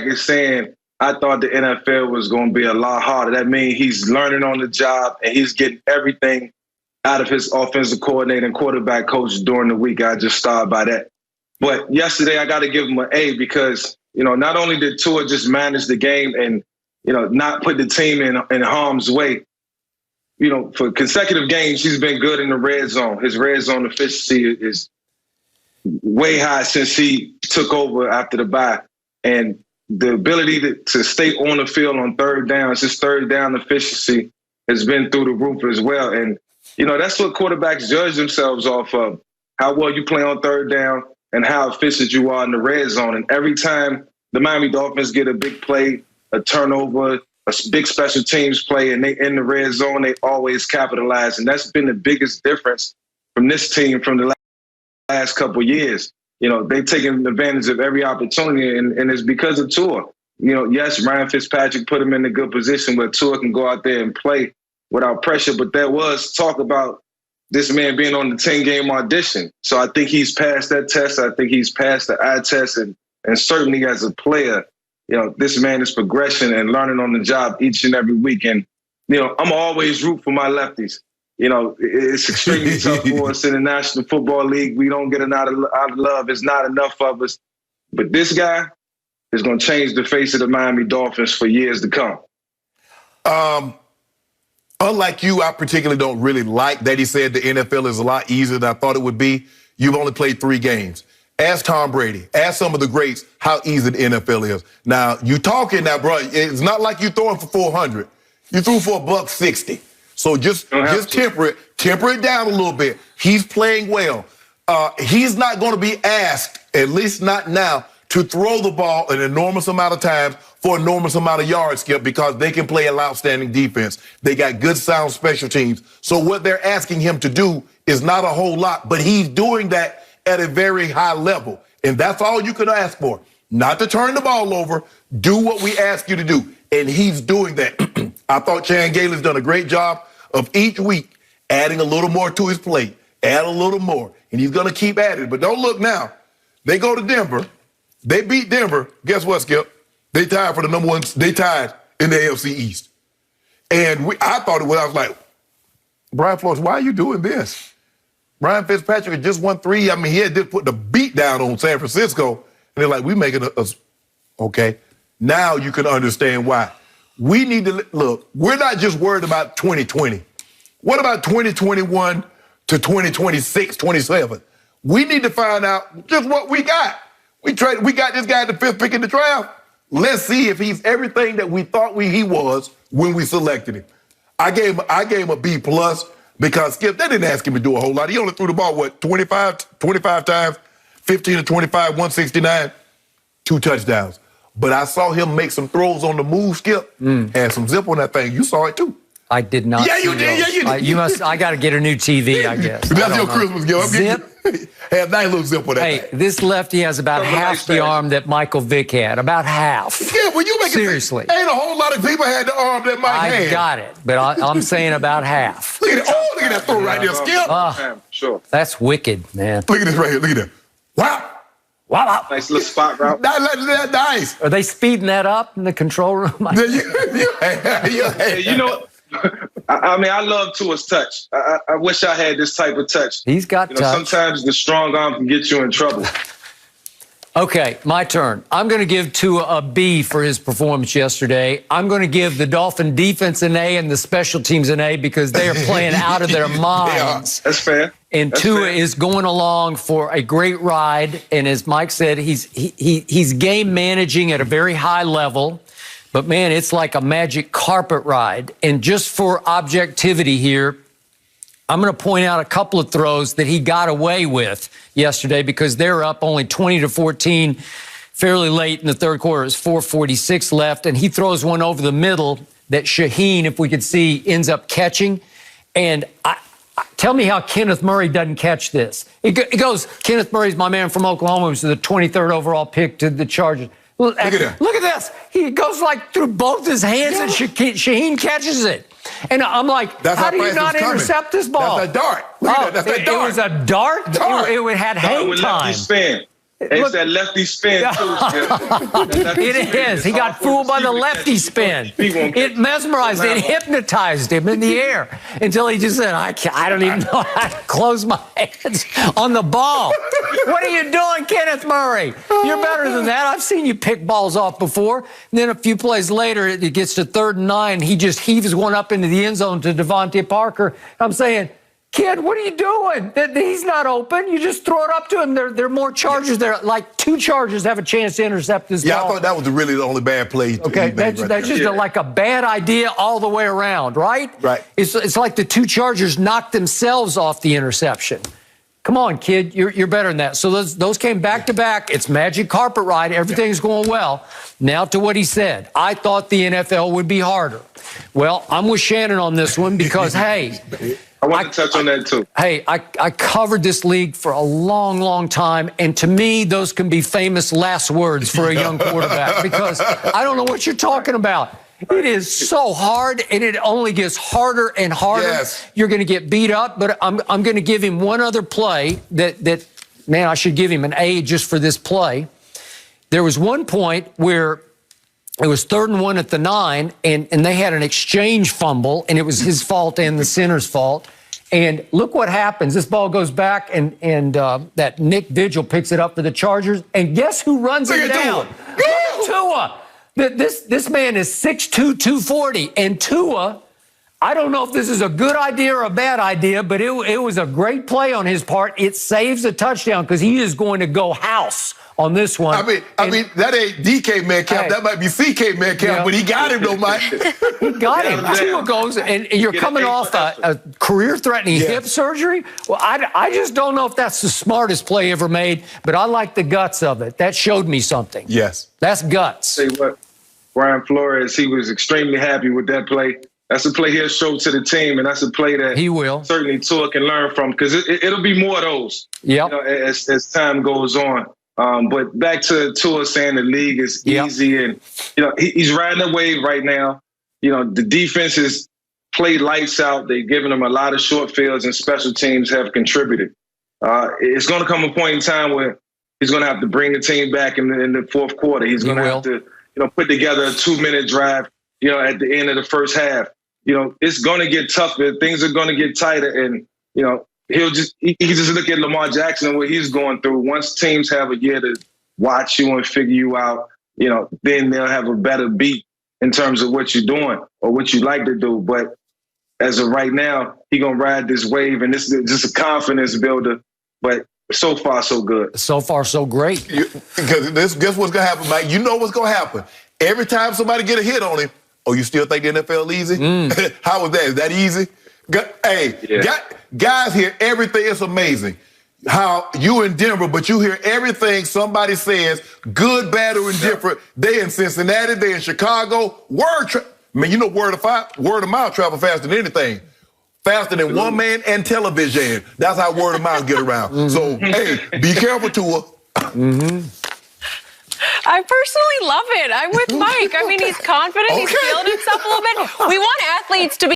is saying, I thought the NFL was going to be a lot harder. That means he's learning on the job and he's getting everything out of his offensive coordinator and quarterback coach during the week. I just started by that. But yesterday, I got to give him an A because, not only did Tua just manage the game and, not put the team in harm's way, for consecutive games, he's been good in the red zone. His red zone efficiency is way high since he took over after the bye. And the ability to stay on the field on third down, his third down efficiency has been through the roof as well. And, that's what quarterbacks judge themselves off of, how well you play on third down and how efficient you are in the red zone. And every time the Miami Dolphins get a big play, a turnover, a big special teams play, and they in the red zone, they always capitalize. And that's been the biggest difference from this team from the last couple of years. They've taken advantage of every opportunity, and it's because of Tua. Yes, Ryan Fitzpatrick put him in a good position where Tua can go out there and play without pressure, but there was talk about this man being on the 10-game audition. So I think he's passed that test. I think he's passed the eye test, and certainly as a player, this man is progression and learning on the job each and every week. And, I'm always root for my lefties. It's extremely tough for us in the National Football League. We don't get out of love. It's not enough of us. But this guy is going to change the face of the Miami Dolphins for years to come. Unlike you, I particularly don't really like that he said the NFL is a lot easier than I thought it would be. You've only played 3 games. Ask Tom Brady. Ask some of the greats how easy the NFL is. Now, you talking now, bro. It's not like you throwing for 400. You threw for $160. So just temper it down a little bit. He's playing well. He's not going to be asked, at least not now, to throw the ball an enormous amount of times for an enormous amount of yards, Skip, because they can play an outstanding defense. They got good, sound special teams. So what they're asking him to do is not a whole lot, but he's doing that at a very high level. And that's all you can ask for. Not to turn the ball over. Do what we ask you to do. And he's doing that. I thought Chan Gailey's done a great job of each week adding a little more to his plate. Add a little more. And he's going to keep at it. But don't look now. They go to Denver. They beat Denver. Guess what, Skip? They tied for the number 1. They tied in the AFC East. And I thought I was like, Brian Flores, why are you doing this? Ryan Fitzpatrick had just won 3. I mean, he had just put the beat down on San Francisco. And they're like, we making okay. Now you can understand why. We need to, look, we're not just worried about 2020. What about 2021 to 2026, 27? We need to find out just what we got. We got this guy at the 5th pick in the draft. Let's see if he's everything that we thought he was when we selected him. I gave him a B+ because, Skip, they didn't ask him to do a whole lot. He only threw the ball, 25 times, 15 to 25, 169, 2 touchdowns. But I saw him make some throws on the move, Skip. Had some zip on that thing. You saw it, too. I did not. Yeah, you did. Yeah, you did. I got to get a new TV, I guess. That's your Christmas gift. Zip? Had a nice little zip on that thing. This lefty has about half the arm that Michael Vick had. About half. Yeah, well, you make Seriously. Ain't a whole lot of people had the arm that Mike had. I got it, but I'm saying about half. Look at that. Oh, look at that throw right there, Skip. Sure. That's wicked, man. Look at this right here. Look at that. Wow. Wow. Nice little spot route. Nice. Are they speeding that up in the control room? I mean, I love Tua's touch. I wish I had this type of touch. He's got touch. Sometimes the strong arm can get you in trouble. Okay, my turn. I'm going to give Tua a B for his performance yesterday. I'm going to give the Dolphin defense an A and the special teams an A because they are playing out of their minds. That's fair. And Tua is going along for a great ride. And as Mike said, he's game managing at a very high level. But, man, it's like a magic carpet ride. And just for objectivity here, I'm going to point out a couple of throws that he got away with yesterday because they're up only 20-14 fairly late in the third quarter. It's 4:46 left, and he throws one over the middle that Shaheen, if we could see, ends up catching. And tell me how Kenneth Murray doesn't catch this. It goes, Kenneth Murray's my man from Oklahoma, who's the 23rd overall pick to the Chargers. Look at this. He goes like through both his hands, and Shaheen catches it. And I'm like, how do you not intercept this ball? That's a dart. Look at that. That's a dart. It was a dart? It had hang time. Spin. It's that lefty spin, too. It is. He got fooled by the lefty spin. It mesmerized, it hypnotized him in the air until he just said, I don't even know how to close my hands on the ball. What are you doing, Kenneth Murray? You're better than that. I've seen you pick balls off before. And then a few plays later, it gets to 3rd and 9. He just heaves one up into the end zone to Devontae Parker. I'm saying, kid, what are you doing? He's not open. You just throw it up to him. There are more Chargers there. Like 2 Chargers have a chance to intercept this ball. Yeah, I thought that was really the only bad play. Okay, that's just like a bad idea all the way around, right? Right. It's like the 2 Chargers knocked themselves off the interception. Come on, kid, you're better than that. So those came back to back. It's magic carpet ride. Everything's going well. Now to what he said. I thought the NFL would be harder. Well, I'm with Shannon on this one because, hey, I want to touch on that, too. Hey, I covered this league for a long, long time, and to me, those can be famous last words for a young quarterback because I don't know what you're talking about. It is so hard, and it only gets harder and harder. Yes. You're going to get beat up, but I'm going to give him one other play that, man, I should give him an A just for this play. There was one point where it was 3rd and 1 at the 9, and they had an exchange fumble, and it was his fault and the center's fault. And look what happens. This ball goes back, and that Nick Vigil picks it up for the Chargers. And guess who runs it down? Tua. This man is 6'2", 240. And Tua, I don't know if this is a good idea or a bad idea, but it was a great play on his part. It saves a touchdown because he is going to go house on this one. I mean, that ain't DK Metcalf. Hey, that might be CK Metcalf, but he got him, though, Mike. He got him. Tua goes, and you're coming off a career-threatening hip surgery. Well, I just don't know if that's the smartest play ever made, but I like the guts of it. That showed me something. Yes. That's guts. Say what, Brian Flores, he was extremely happy with that play. That's a play he'll show to the team, and that's a play that he will certainly Tua can learn from because it'll be more of those as time goes on. But back to Tua saying the league is easy, and he's riding the wave right now. The defense has played lights out. They've given him a lot of short fields, and special teams have contributed. It's going to come a point in time where he's going to have to bring the team back in the 4th quarter. He's going to have to put together a 2-minute drive. At the end of the first half. It's going to get tougher. Things are going to get tighter, and he can just look at Lamar Jackson and what he's going through. Once teams have a year to watch you and figure you out, then they'll have a better beat in terms of what you're doing or what you like to do. But as of right now, he's going to ride this wave, and this is just a confidence builder. But so far, so good. So far, so great. Because guess what's going to happen, Mike? You know what's going to happen. Every time somebody get a hit on him, you still think the NFL easy? How was that? Is that easy? Guys hear everything. It's amazing how you in Denver, but you hear everything somebody says, good, bad, or indifferent. They in Cincinnati, they in Chicago. Word of mouth travel faster than anything. Faster than one man and television. That's how word of mouth get around. So, hey, be careful, Tua. I personally love it. I'm with Mike. I mean, he's confident. He's feeling himself a little bit. We want athletes to be